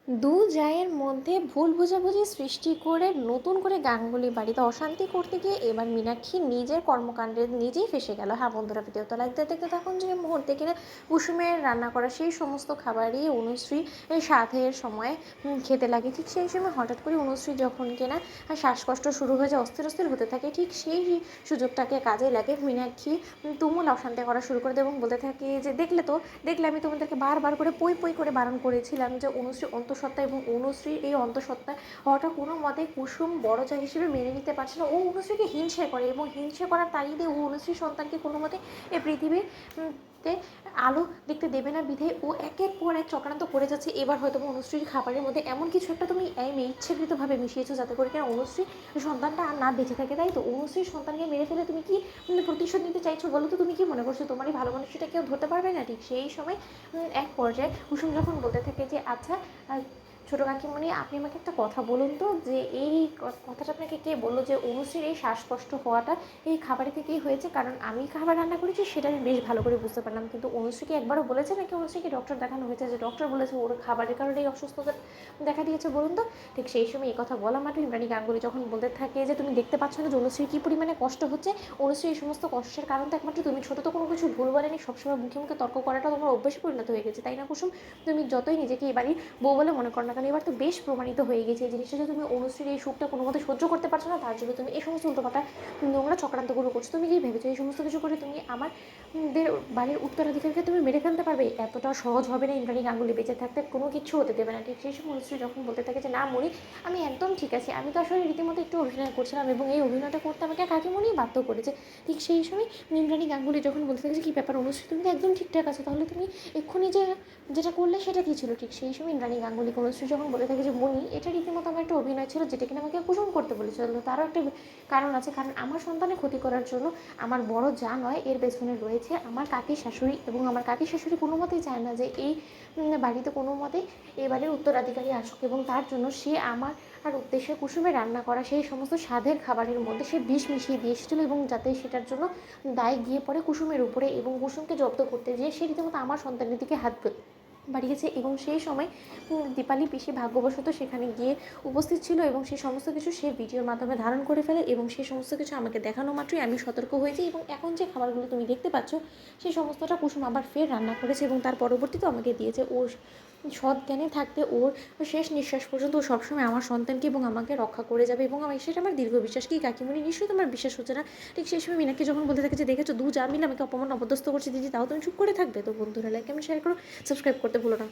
দু জায়ের মধ্যে ভুল বোঝাবুঝি সৃষ্টি করে নতুন করে গাঙ্গুলি বাড়িতে অশান্তি করতে গিয়ে এবার মীনাক্ষী নিজের কর্মকাণ্ডে নিজেই ফেসে গেল। হ্যাঁ বন্ধুরা, ভিডিওটা লাইক দিতে দেখতে তখন যে মুহূর্তে কিনা কুসুমের রান্না করা সেই সমস্ত খাবারই অনুশ্রী সাধের সময় খেতে লাগে। ঠিক সেই সময় হঠাৎ করে অনুশ্রী যখন কিনা শ্বাসকষ্ট শুরু হয়ে যায়, অস্থির অস্থির হতে থাকে, ঠিক সেই সুযোগটাকে কাজে লাগে মীনাক্ষী তুমুল অশান্তি করা শুরু করে দেয় এবং বলতে থাকে যে দেখলে আমি তোমাদেরকে বারবার করে পই পই করে বারণ করেছিলাম যে অনুশ্রী অন্তঃসত্ত্বা, এবং অনুশ্রীর এই অন্তঃসত্ত্বা হওয়াটা কোনো মতেই কুসুম বড় যা হিসেবে মেনে নিতে পারছে না। ও অনুশ্রীকে হিংসে করে এবং হিংসে করার তাগিদে ও অনুশ্রীর সন্তানকে কোনো মতে এই পৃথিবীর আলো দেখতে দেবে না বিধায় ও একের পর এক চক্রান্ত করে যাচ্ছে। এবার হয়তো অনুশ্রীর খাবারের মধ্যে এমন কিছু একটা তুমি ইচ্ছাকৃতভাবে মিশিয়েছো যাতে করে কিনা অনুশ্রী সন্তানটা আর না বেঁচে থাকে। তাই তো অনুশ্রীর সন্তানকে মেরে ফেলে তুমি কি প্রতিশোধ নিতে চাইছো বলো তো? তুমি কি মনে করছো তোমার এই ভালো মানুষটা কেউ ধরতে পারবে না? ঠিক সেই সময় এক পর্যায়ে কুসুম যখন বলতে থাকে যে আচ্ছা ছোটো কাকিমণি, আপনি আমাকে একটা কথা বলুন তো, যে এই কথাটা আপনাকে কে বললো যে অনুশ্রীর এই শ্বাসকষ্ট হওয়াটা এই খাবারে থেকেই হয়েছে? কারণ আমি খাবার রান্না করেছি সেটা আমি বেশ ভালো করে বুঝতে পারলাম, কিন্তু অনুশ্রীকে একবারও বলেছে নাকি অনুশ্রীকে ডক্টর দেখানো হয়েছে যে ডক্টর বলেছে ওর খাবারের কারণে এই অসুস্থতা দেখা দিয়েছে বলুন তো? ঠিক সেই সময় এই কথা বলা মাত্র ইন্দ্রাণী গাঙ্গুলি যখন বলতে থাকে যে তুমি দেখতে পাচ্ছ না যে অনুশ্রীর কী পরিমাণে কষ্ট হচ্ছে? অনুশ্রী এই সমস্ত কষ্টের কারণ তো একমাত্র তুমি। ছোটো তো কোনো কিছু ভুল বলেনি, সবসময় মুখে মুখে তর্ক করাটা তোমার অভ্যাসে পরিণত হয়ে গেছে, তাই না কুসুম? তুমি যতই নিজেকে এবারই বউ বলে মনে করো না কেন, এবার তো বেশ প্রমাণিত হয়ে গেছে এই জিনিসটা যে তুমি অনুশ্রীর এই সুখটা কোনো মতে সহ্য করতে পারছো না, তার জন্য তুমি এই সমস্ত উল্টোপাল্টা নোংরা চক্রান্তগুলো করছো। তুমি কি ভেবেছো এই সমস্ত কিছু করে তুমি আমাদের বাড়ির উত্তরাধিকারীকে তুমি মেরে ফেলতে পারবে? এতটা সহজ হবে না ইন্দ্রাণী গাঙ্গুলি বেঁচে থাকতে কোনো কিছু হতে দেবে না। ঠিক সেই সময় অনুশ্রী যখন বলতে থাকে যে না মনি, আমি একদম ঠিক আছি, আমি তো আসলে রীতিমতো একটু অভিনয় করছিলাম এবং এই অভিনয়টা করতে আমাকে কাকিমণি বাধ্য করেছে। ঠিক সেই সময় ইন্দ্রাণী গাঙ্গুলি যখন বলতে থাকে যে কী ব্যাপার অনুশ্রী, তুমি তো একদম ঠিকঠাক আছো, তাহলে তুমি এক্ষুনি যেটা করলে সেটা কী ছিল? ঠিক সেই সময় ইন্দ্রাণী গাঙ্গুলি অনুশ্রী যখন বলে থাকে যে মনি, এটা রীতিমতো আমার একটা অভিনয় ছিল যেটা কিনা আমাকে কুসুম করতে বলেছিল। তারও একটা কারণ আছে, কারণ আমার সন্তানের ক্ষতি করার জন্য আমার বড় যা নয় এর পেছনে রয়েছে আমার কাকি শাশুড়ি, এবং আমার কাকি শাশুড়ি কোনো মতেই চায় না যে এই বাড়িতে কোনো মতে এই বাড়ির উত্তরাধিকারী আসুক, এবং তার জন্য সে আমার উদ্দেশ্যে কুসুমে রান্না করা সেই সমস্ত স্বাদের খাবারের মধ্যে সে বিষ মিশিয়ে দিয়ে এসেছিলো, এবং যাতে সেটার জন্য দায় গিয়ে পড়ে কুসুমের উপরে, এবং কুসুমকে জব্দ করতে যেয়ে সে রীতিমতো আমার সন্তানের দিকে হাত বাড়িয়েছে। এবং সেই সময় দীপালি পিসি ভাগ্যবশত সেখানে গিয়ে উপস্থিত ছিল এবং সেই সমস্ত কিছু সে ভিডিওর মাধ্যমে ধারণ করে ফেলে, এবং সেই সমস্ত কিছু আমাকে দেখানো মাত্রই আমি সতর্ক হয়ে যাই, এবং এখন যে খাবারগুলো তুমি দেখতে পাচ্ছ সেই সমস্তটা কুসুম আবার ফের রান্না করেছে এবং তার পরবর্তীতেও আমাকে দিয়েছে। ওর সৎ জ্ঞানে থাকতে ওর শেষ নিঃশ্বাস পর্যন্ত ও সবসময় আমার সন্তানকে এবং আমাকে রক্ষা করে যাবে, এবং আমি সেটা আমার দীর্ঘ বিশ্বাস। কি কাকিমণি, নিশ্চয়ই তোমার বিশ্বাস হচ্ছে না? ঠিক সেই সময় মীনাকে যখন বলতে থাকে যে দেখেছো দু যা মিলে আমাকে অপমান অপদস্থ করছে দিদি, তাও তুমি চুপ করে থাকবে? তো বন্ধুরা লাইক, কমেন্ট, শেয়ার করো, সাবস্ক্রাইব করতে ভুলো না।